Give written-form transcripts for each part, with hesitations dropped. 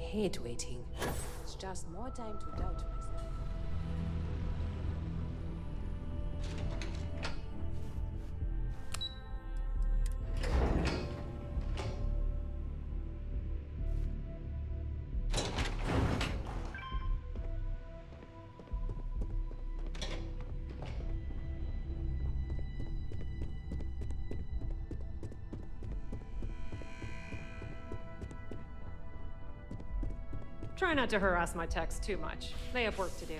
hate waiting. It's just more time to doubt myself. Try not to harass my techs too much. They have work to do.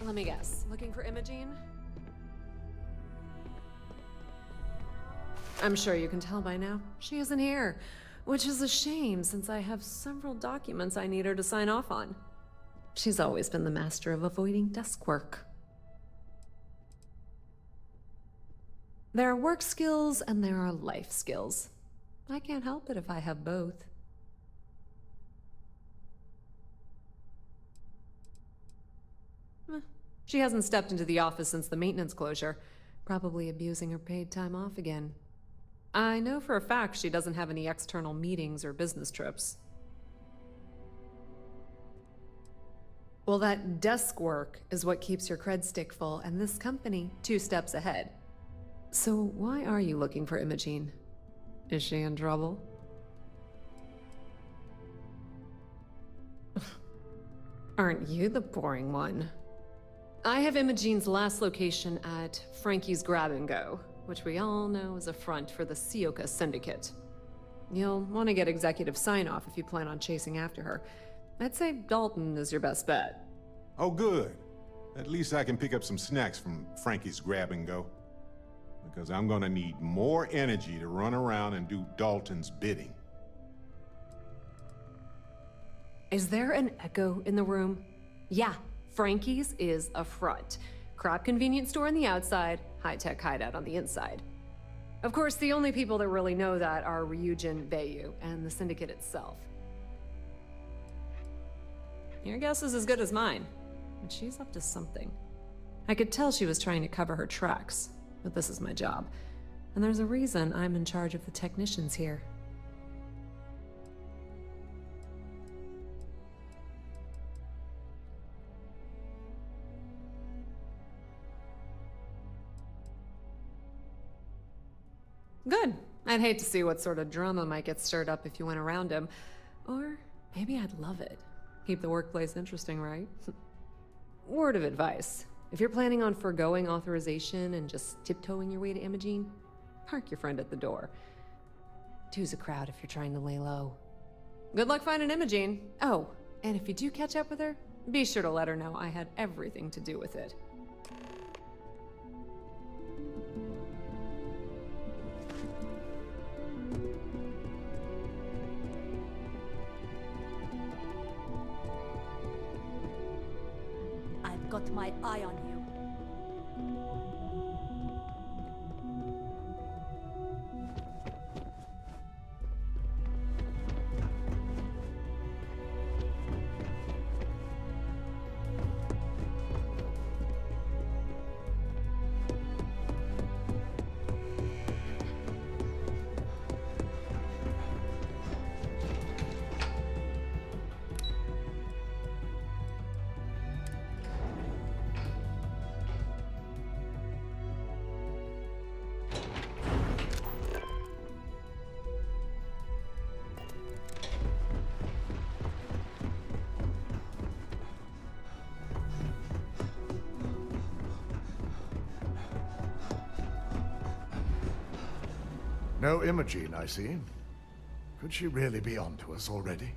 Let me guess. Looking for Imogene? I'm sure you can tell by now. She isn't here, which is a shame since I have several documents I need her to sign off on. She's always been the master of avoiding desk work. There are work skills and there are life skills. I can't help it if I have both. She hasn't stepped into the office since the maintenance closure, probably abusing her paid time off again. I know for a fact she doesn't have any external meetings or business trips. Well, that desk work is what keeps your cred stick full, and this company 2 steps ahead. So why are you looking for Imogene? Is she in trouble? Aren't you the boring one? I have Imogene's last location at Frankie's Grab and Go, which we all know is a front for the Sioka Syndicate. You'll want to get executive sign-off if you plan on chasing after her. I'd say Dalton is your best bet. Oh, good. At least I can pick up some snacks from Frankie's Grab and Go. Because I'm gonna need more energy to run around and do Dalton's bidding. Is there an echo in the room? Yeah. Frankie's is a front. Crap convenience store on the outside, high-tech hideout on the inside. Of course, the only people that really know that are Ryujin, Bayu, and the Syndicate itself. Your guess is as good as mine, but she's up to something. I could tell she was trying to cover her tracks, but this is my job, and there's a reason I'm in charge of the technicians here. Good. I'd hate to see what sort of drama might get stirred up if you went around him. Or maybe I'd love it. Keep the workplace interesting, right? Word of advice. If you're planning on foregoing authorization and just tiptoeing your way to Imogene, park your friend at the door. Two's a crowd if you're trying to lay low. Good luck finding Imogene. Oh, and if you do catch up with her, be sure to let her know I had everything to do with it. Got my eye on you. No Imogene, I see. Could she really be onto us already?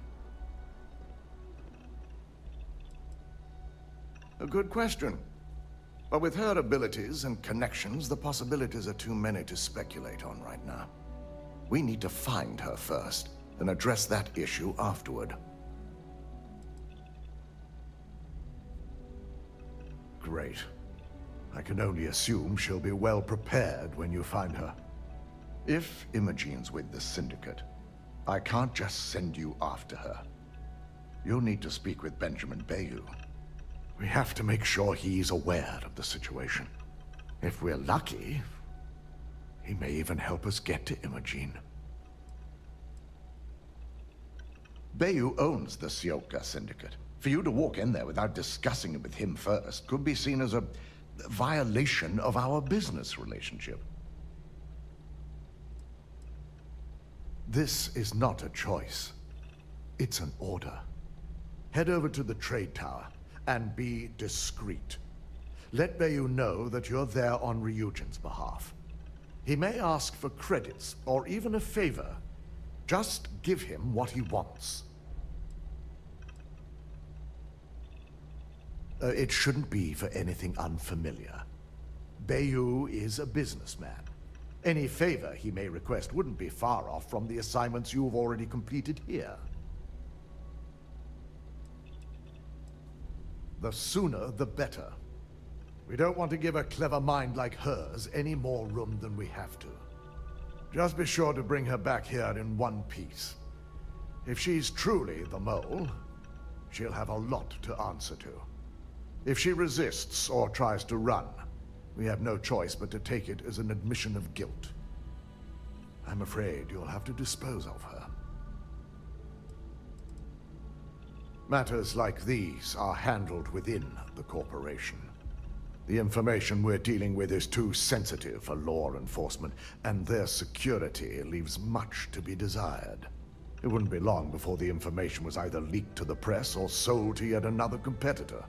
A good question. But with her abilities and connections, the possibilities are too many to speculate on right now. We need to find her first, then address that issue afterward. Great. I can only assume she'll be well prepared when you find her. If Imogene's with the Syndicate, I can't just send you after her. You'll need to speak with Benjamin Bayu. We have to make sure he's aware of the situation. If we're lucky, he may even help us get to Imogene. Bayu owns the Sioka Syndicate. For you to walk in there without discussing it with him first could be seen as a violation of our business relationship. This is not a choice. It's an order. Head over to the trade tower and be discreet. Let Bayu know that you're there on Ryujin's behalf. He may ask for credits or even a favor. Just give him what he wants. It shouldn't be for anything unfamiliar. Bayu is a businessman. Any favor he may request wouldn't be far off from the assignments you've already completed here. The sooner, the better. We don't want to give a clever mind like hers any more room than we have to. Just be sure to bring her back here in one piece. If she's truly the mole, she'll have a lot to answer to. If she resists or tries to run, we have no choice but to take it as an admission of guilt. I'm afraid you'll have to dispose of her. Matters like these are handled within the corporation. The information we're dealing with is too sensitive for law enforcement, and their security leaves much to be desired. It wouldn't be long before the information was either leaked to the press or sold to yet another competitor.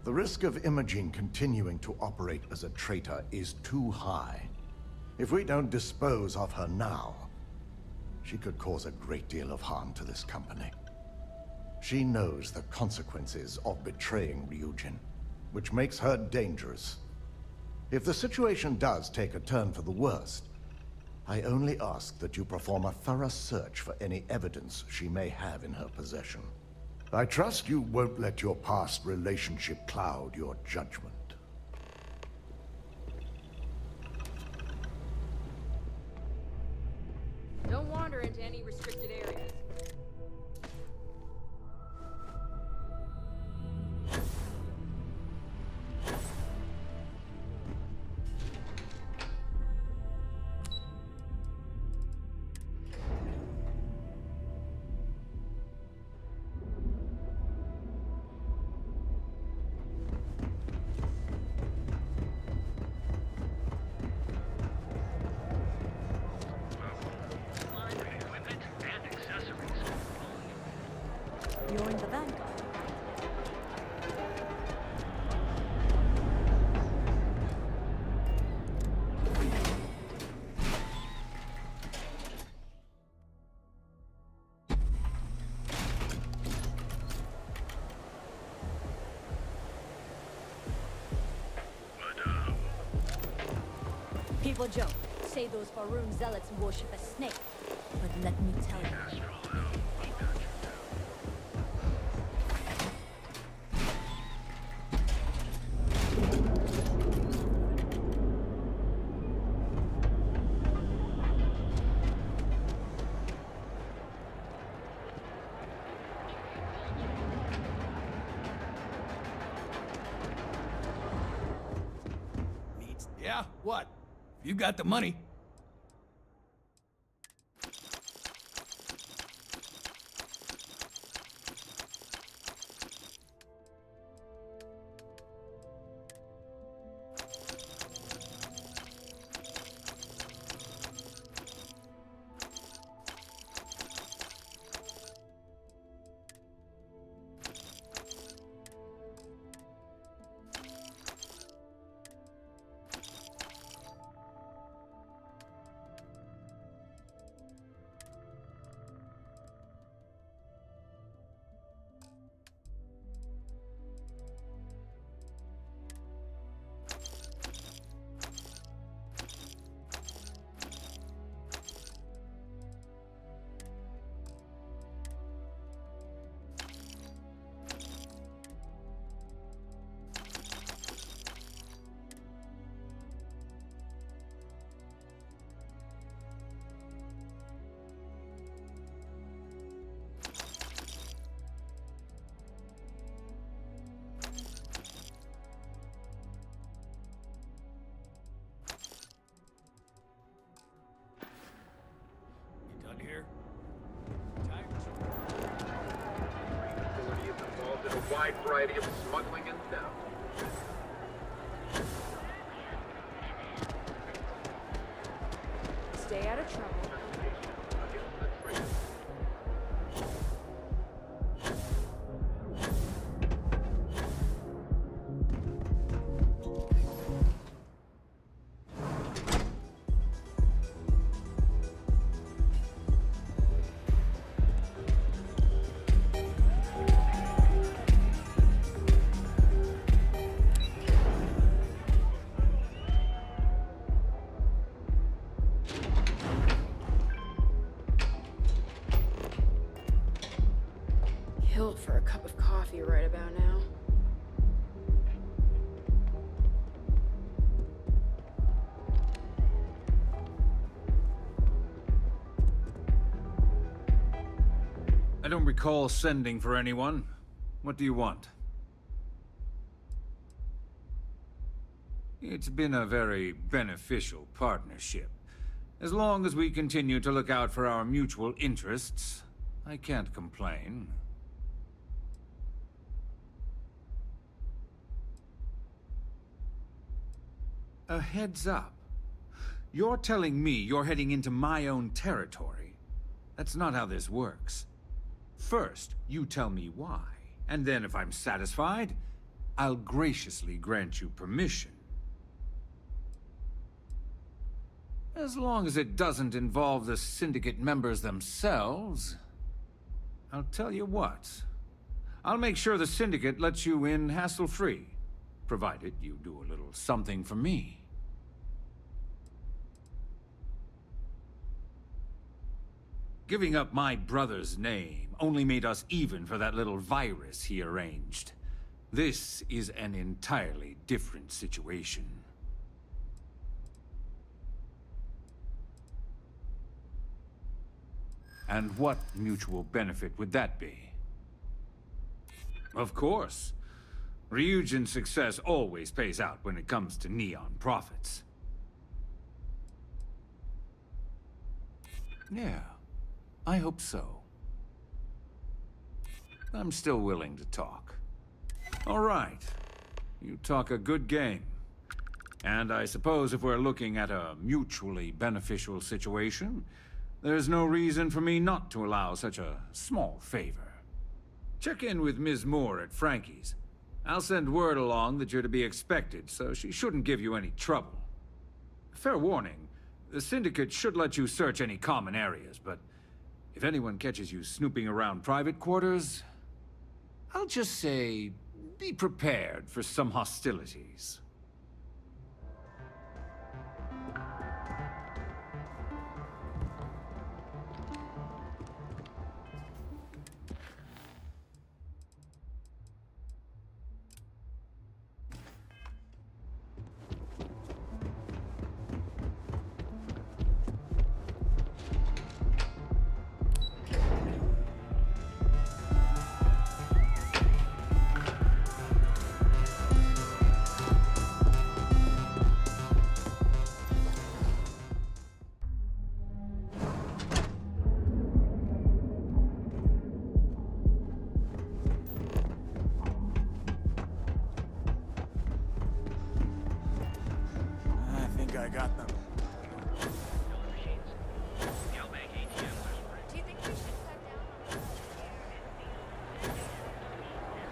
The risk of Imogen continuing to operate as a traitor is too high. If we don't dispose of her now, she could cause a great deal of harm to this company. She knows the consequences of betraying Ryujin, which makes her dangerous. If the situation does take a turn for the worst, I only ask that you perform a thorough search for any evidence she may have in her possession. I trust you won't let your past relationship cloud your judgment. Don't wander into any restricted areas. You're in the vanguard. People joke, say those Faroon zealots worship a snake. But let me tell you. Yeah? What? You got the money. involved in a wide variety of smuggling and theft. Stay out of trouble. For a cup of coffee right about now. I don't recall sending for anyone. What do you want? It's been a very beneficial partnership. As long as we continue to look out for our mutual interests, I can't complain. A heads up. You're telling me you're heading into my own territory. That's not how this works. First, you tell me why, and then if I'm satisfied, I'll graciously grant you permission. As long as it doesn't involve the Syndicate members themselves, I'll tell you what. I'll make sure the Syndicate lets you in hassle-free, provided you do a little something for me. Giving up my brother's name only made us even for that little virus he arranged. This is an entirely different situation. And what mutual benefit would that be? Of course. Ryujin's success always pays out when it comes to neon profits. Yeah, I hope so. I'm still willing to talk. All right. You talk a good game. And I suppose if we're looking at a mutually beneficial situation, there's no reason for me not to allow such a small favor. Check in with Ms. Moore at Frankie's. I'll send word along that you're to be expected, so she shouldn't give you any trouble. Fair warning, the Syndicate should let you search any common areas, but if anyone catches you snooping around private quarters, I'll just say, be prepared for some hostilities. I got them. Do you think we should cut down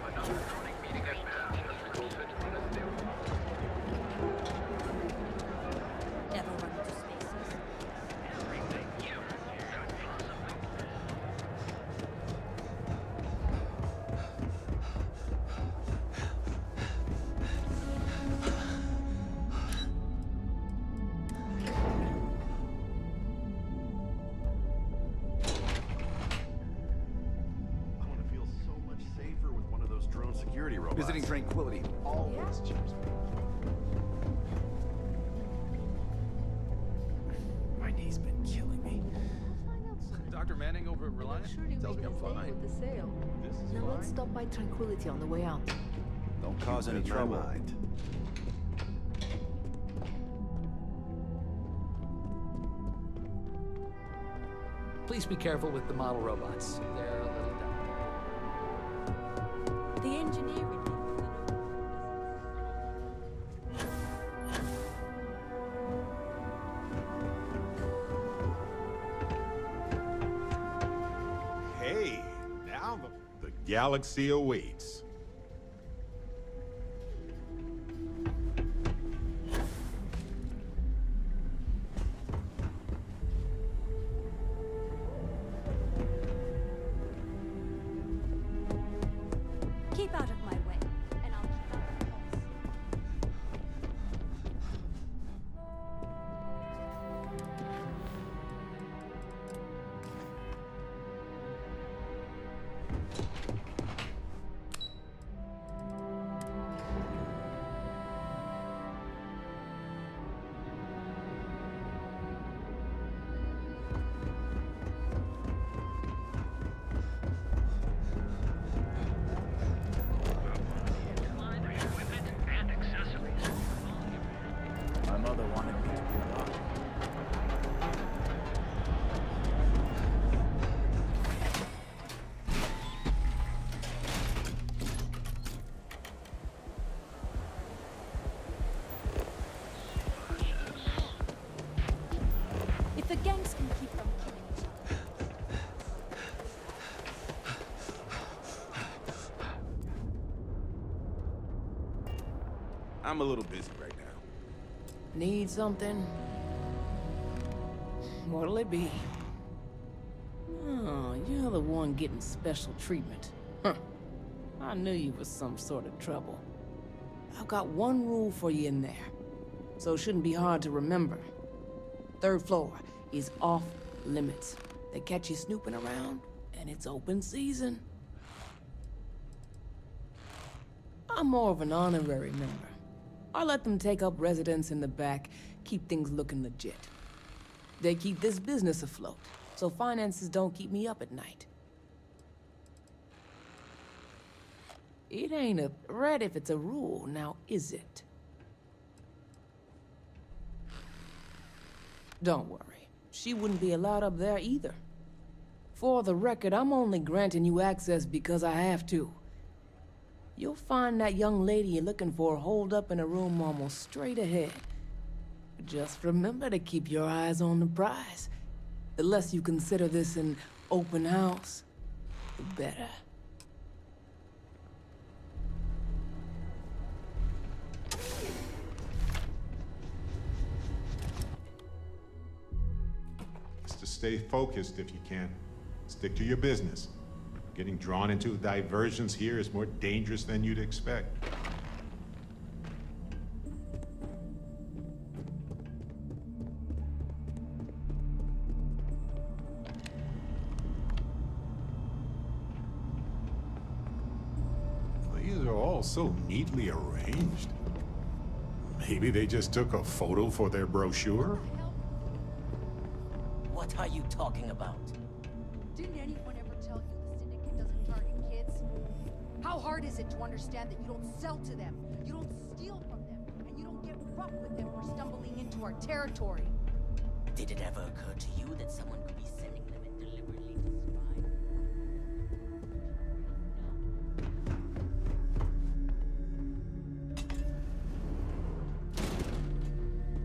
on Another zoning meeting has passed as resulted in a new. never run into spaces? Security robots. Visiting tranquility always cheers me. My knee's been killing me. Dr. Manning over at Reliance tells me I'm fine. With the sale. This is Now let's fine. stop by Tranquility on the way out. Don't cause any trouble. Please be careful with the model robots. They're a little dumb. engineering. Hey, now the galaxy awaits. Keep out of my way, and I'll keep out of yours. My mother wanted me to be a doctor. If the gangs can keep from killing each other. I'm a little busy right now. Need something? What'll it be? Oh, you're the one getting special treatment. Huh. I knew you was some sort of trouble. I've got one rule for you in there, so it shouldn't be hard to remember. Third floor is off limits. They catch you snooping around, and it's open season. I'm more of an honorary member. I let them take up residence in the back, keep things looking legit. They keep this business afloat, so finances don't keep me up at night. It ain't a threat if it's a rule, now is it? Don't worry, she wouldn't be allowed up there either. For the record, I'm only granting you access because I have to. You'll find that young lady you're looking for holed up in a room almost straight ahead. Just remember to keep your eyes on the prize. The less you consider this an open house, the better. It's to stay focused if you can. Stick to your business. Getting drawn into diversions here is more dangerous than you'd expect. These are all so neatly arranged. Maybe they just took a photo for their brochure? What are you talking about? Didn't anyone ever tell you the Syndicate doesn't target kids? How hard is it to understand that you don't sell to them, you don't steal from them, and you don't get rough with them for stumbling into our territory? Did it ever occur to you that someone could be sending them in deliberately to spy?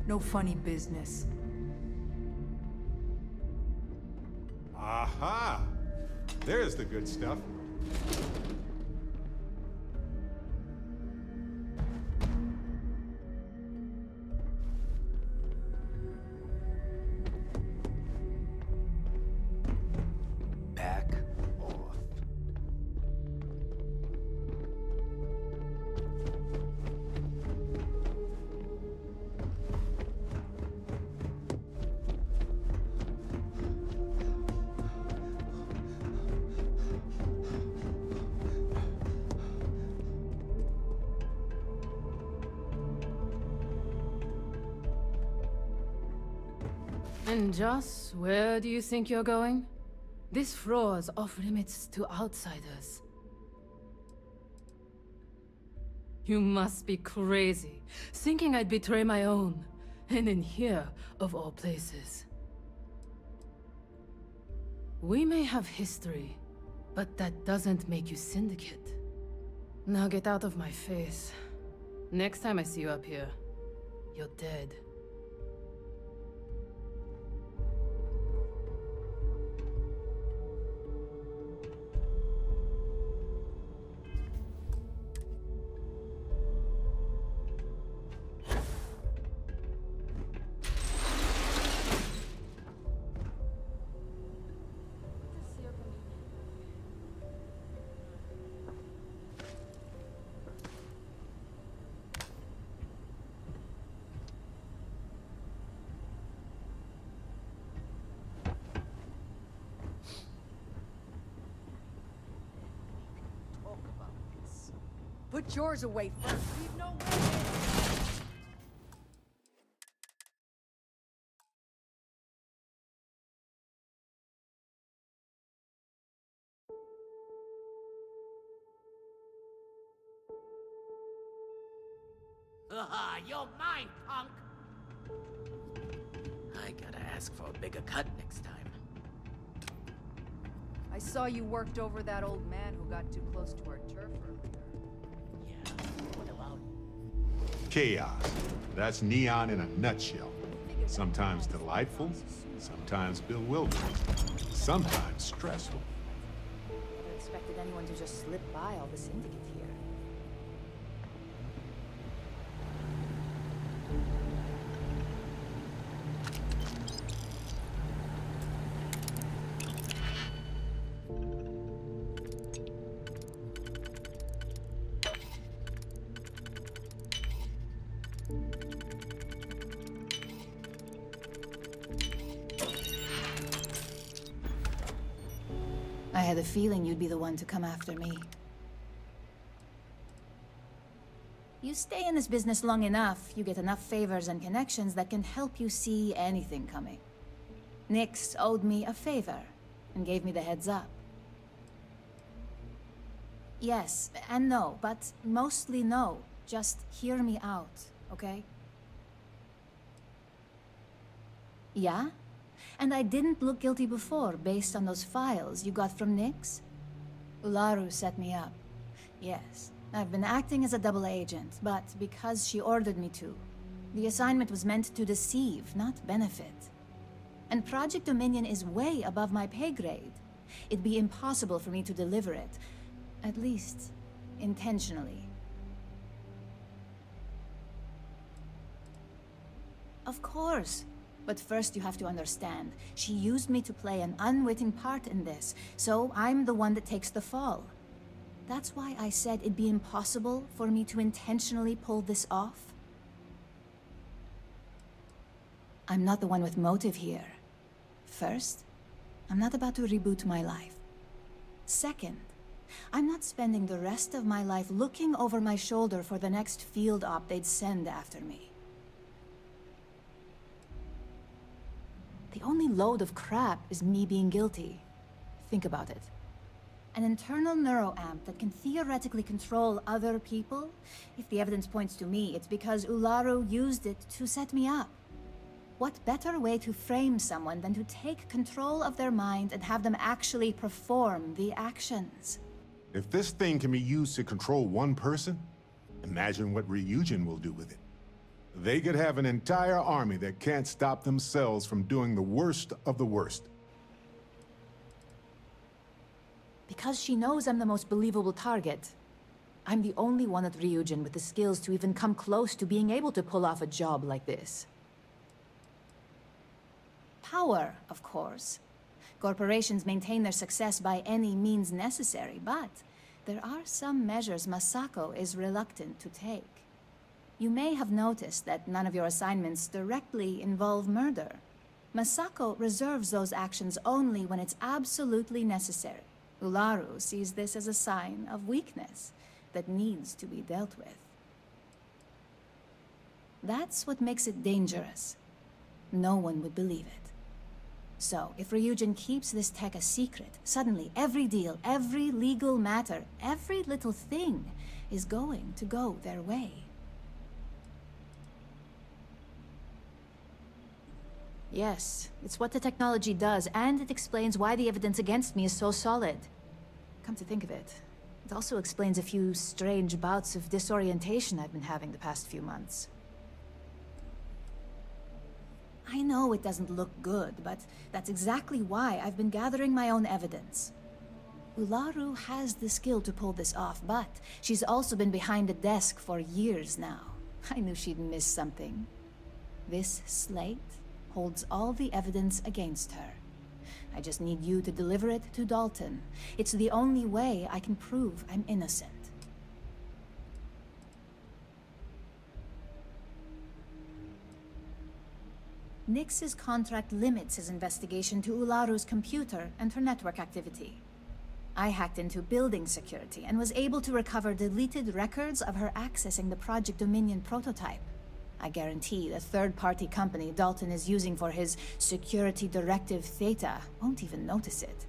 No funny business. Aha! There's the good stuff. Back off. And Joss, where do you think you're going? This floor is off limits to outsiders. You must be crazy, thinking I'd betray my own. And in here, of all places. We may have history, but that doesn't make you Syndicate. Now get out of my face. Next time I see you up here, you're dead. Put yours away first. Leave no witness. Haha, you're mine, punk! I gotta ask for a bigger cut next time. I saw you worked over that old man who got too close to our turf earlier. Yeah, what about? Chaos. That's Neon in a nutshell. Sometimes delightful, sometimes bewildering, sometimes stressful. Never expected anyone to just slip by all the syndicate here. I had a feeling you'd be the one to come after me. You stay in this business long enough, you get enough favors and connections that can help you see anything coming. Nyx owed me a favor and gave me the heads up. Yes and no, but mostly no. Just hear me out, okay? Yeah? And I didn't look guilty before, based on those files you got from Nyx? Ularu set me up. Yes, I've been acting as a double agent, but because she ordered me to. The assignment was meant to deceive, not benefit. And Project Dominion is way above my pay grade. It'd be impossible for me to deliver it. At least, intentionally. Of course. But first you have to understand, she used me to play an unwitting part in this, so I'm the one that takes the fall. That's why I said it'd be impossible for me to intentionally pull this off. I'm not the one with motive here. First, I'm not about to reboot my life. Second, I'm not spending the rest of my life looking over my shoulder for the next field op they'd send after me. The only load of crap is me being guilty. Think about it. An internal neuroamp that can theoretically control other people? If the evidence points to me, it's because Ularu used it to set me up. What better way to frame someone than to take control of their mind and have them actually perform the actions? If this thing can be used to control one person, imagine what Ryujin will do with it. They could have an entire army that can't stop themselves from doing the worst of the worst. Because she knows I'm the most believable target. I'm the only one at Ryujin with the skills to even come close to being able to pull off a job like this. Power, of course. Corporations maintain their success by any means necessary, but there are some measures Masako is reluctant to take. You may have noticed that none of your assignments directly involve murder. Masako reserves those actions only when it's absolutely necessary. Ularu sees this as a sign of weakness that needs to be dealt with. That's what makes it dangerous. No one would believe it. So, if Ryujin keeps this tech a secret, suddenly every deal, every legal matter, every little thing is going to go their way. Yes, it's what the technology does, and it explains why the evidence against me is so solid. Come to think of it, It also explains a few strange bouts of disorientation I've been having the past few months. I know it doesn't look good, but that's exactly why I've been gathering my own evidence. Ularu has the skill to pull this off, but she's also been behind the desk for years now. I knew she'd miss something. This slate holds all the evidence against her. I just need you to deliver it to Dalton. It's the only way I can prove I'm innocent. Nix's contract limits his investigation to Ularu's computer and her network activity. I hacked into building security and was able to recover deleted records of her accessing the Project Dominion prototype. I guarantee the third-party company Dalton is using for his security directive Theta won't even notice it.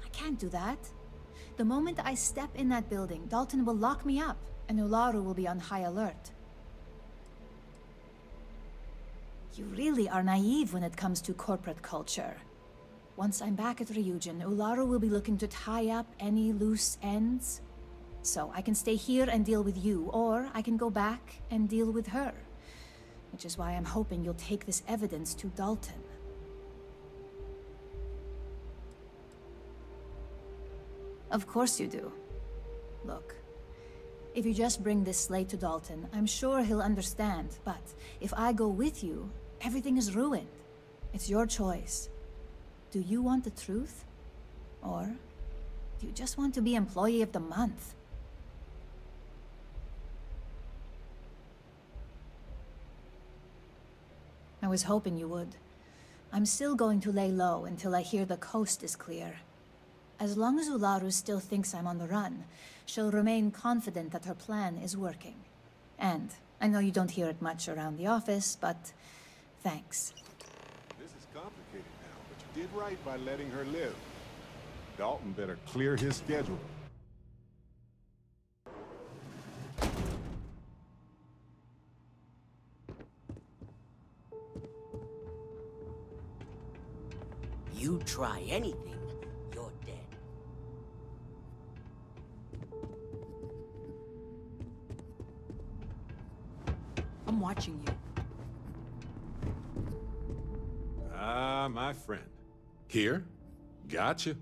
I can't do that. The moment I step in that building, Dalton will lock me up, and Ularu will be on high alert. You really are naive when it comes to corporate culture. Once I'm back at Ryujin, Ularu will be looking to tie up any loose ends. So I can stay here and deal with you, or I can go back and deal with her. Which is why I'm hoping you'll take this evidence to Dalton. Of course you do. Look, if you just bring this slate to Dalton, I'm sure he'll understand, but if I go with you, everything is ruined. It's your choice. Do you want the truth? Or do you just want to be Employee of the Month? I was hoping you would. I'm still going to lay low until I hear the coast is clear. As long as Ularu still thinks I'm on the run, she'll remain confident that her plan is working. And I know you don't hear it much around the office, but thanks. This is complicated now, but you did right by letting her live. Dalton better clear his schedule. You try anything, you're dead. I'm watching you. Ah, my friend. Here? Gotcha.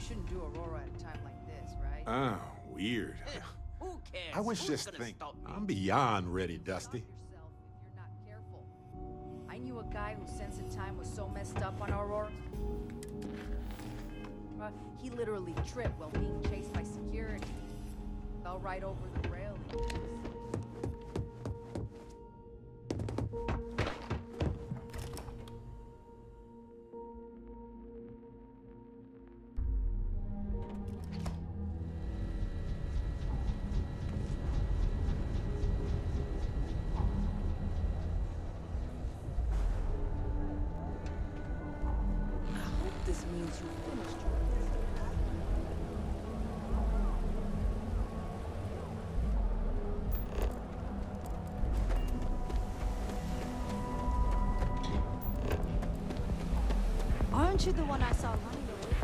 shouldn't do Aurora at a time like this, right? Ah, weird. Who cares? I was Who's just gonna thinking. stop me? I'm beyond ready, Dusty. Yourself if you're not careful. I knew a guy whose sense of time was so messed up on Aurora. He literally tripped while being chased by security. Fell right over the railing. This means you finished. Aren't you the one I saw running away?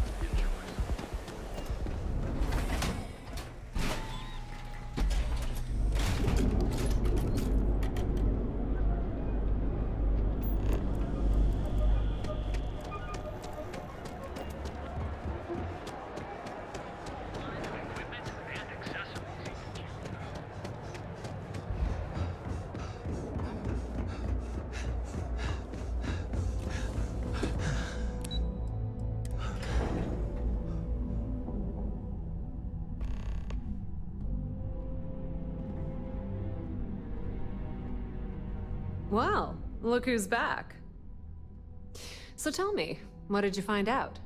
Well, look who's back. So tell me, what did you find out?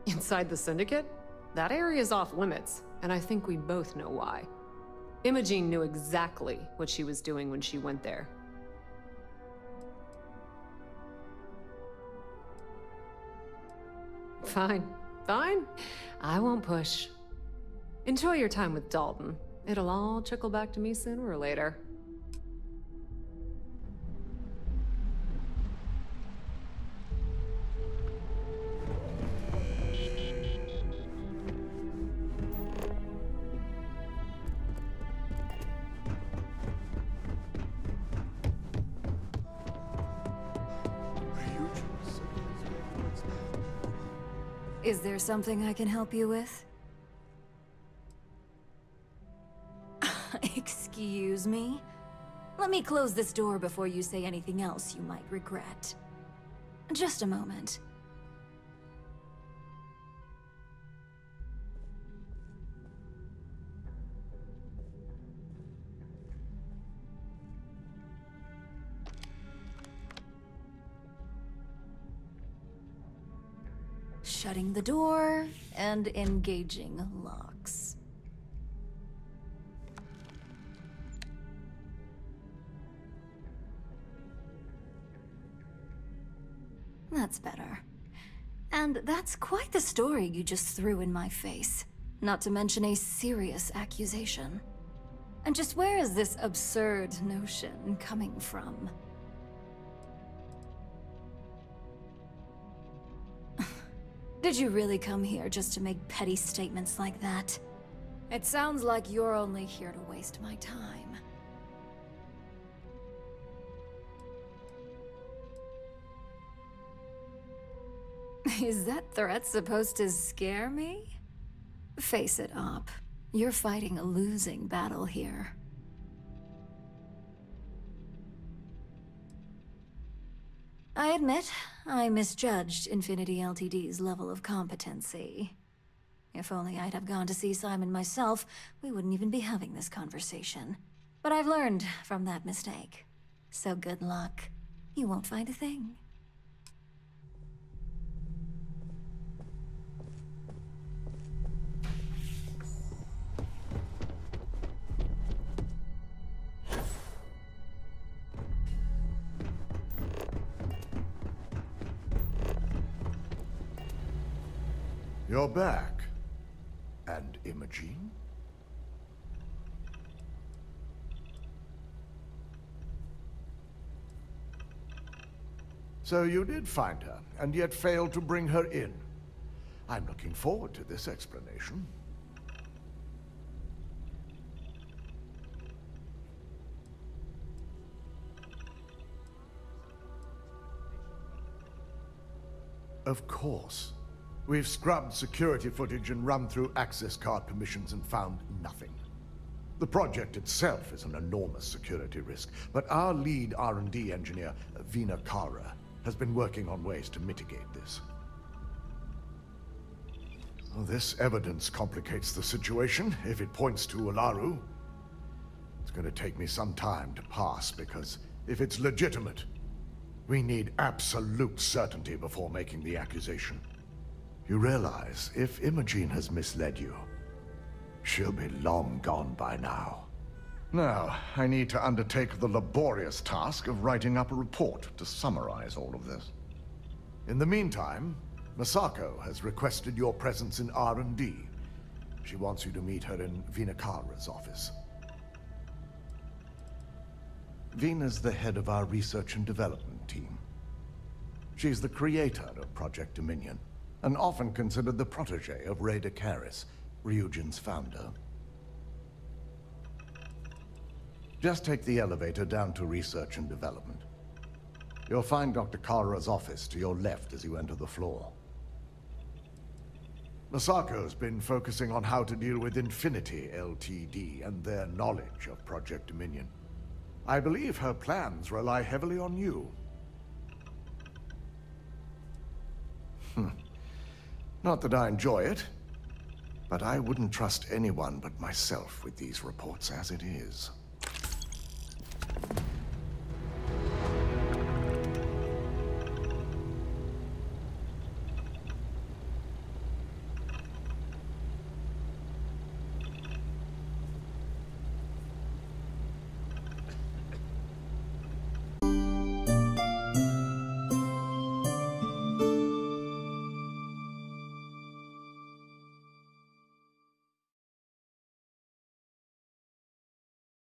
Inside the Syndicate? That area is off limits, and I think we both know why. Imogene knew exactly what she was doing when she went there. Fine, fine. I won't push. Enjoy your time with Dalton. It'll all trickle back to me sooner or later. Is there something I can help you with? Excuse me? Let me close this door before you say anything else you might regret. Just a moment. Shutting the door and engaging locks. That's better. And that's quite the story you just threw in my face. Not to mention a serious accusation. And just where is this absurd notion coming from? Did you really come here just to make petty statements like that? It sounds like you're only here to waste my time. Is that threat supposed to scare me? Face it, Op. You're fighting a losing battle here. I admit, I misjudged Infinity Ltd's level of competency. If only I'd have gone to see Simon myself, we wouldn't even be having this conversation. But I've learned from that mistake. So good luck. You won't find a thing. You're back. And Imogene? So you did find her, and yet failed to bring her in. I'm looking forward to this explanation. Of course. We've scrubbed security footage and run through access card permissions and found nothing. The project itself is an enormous security risk, but our lead R&D engineer, Vina Kara, has been working on ways to mitigate this. Well, this evidence complicates the situation if it points to Ularu. It's going to take me some time to pass, because if it's legitimate, we need absolute certainty before making the accusation. You realize, if Imogene has misled you, she'll be long gone by now. Now, I need to undertake the laborious task of writing up a report to summarize all of this. In the meantime, Masako has requested your presence in R&D. She wants you to meet her in Vinakara's office. Vina's the head of our research and development team. She's the creator of Project Dominion, and often considered the protege of Ray Decaris, Ryujin's founder. Just take the elevator down to research and development. You'll find Dr. Kara's office to your left as you enter the floor. Masako's been focusing on how to deal with Infinity Ltd. And their knowledge of Project Dominion. I believe her plans rely heavily on you. Not that I enjoy it, but I wouldn't trust anyone but myself with these reports as it is.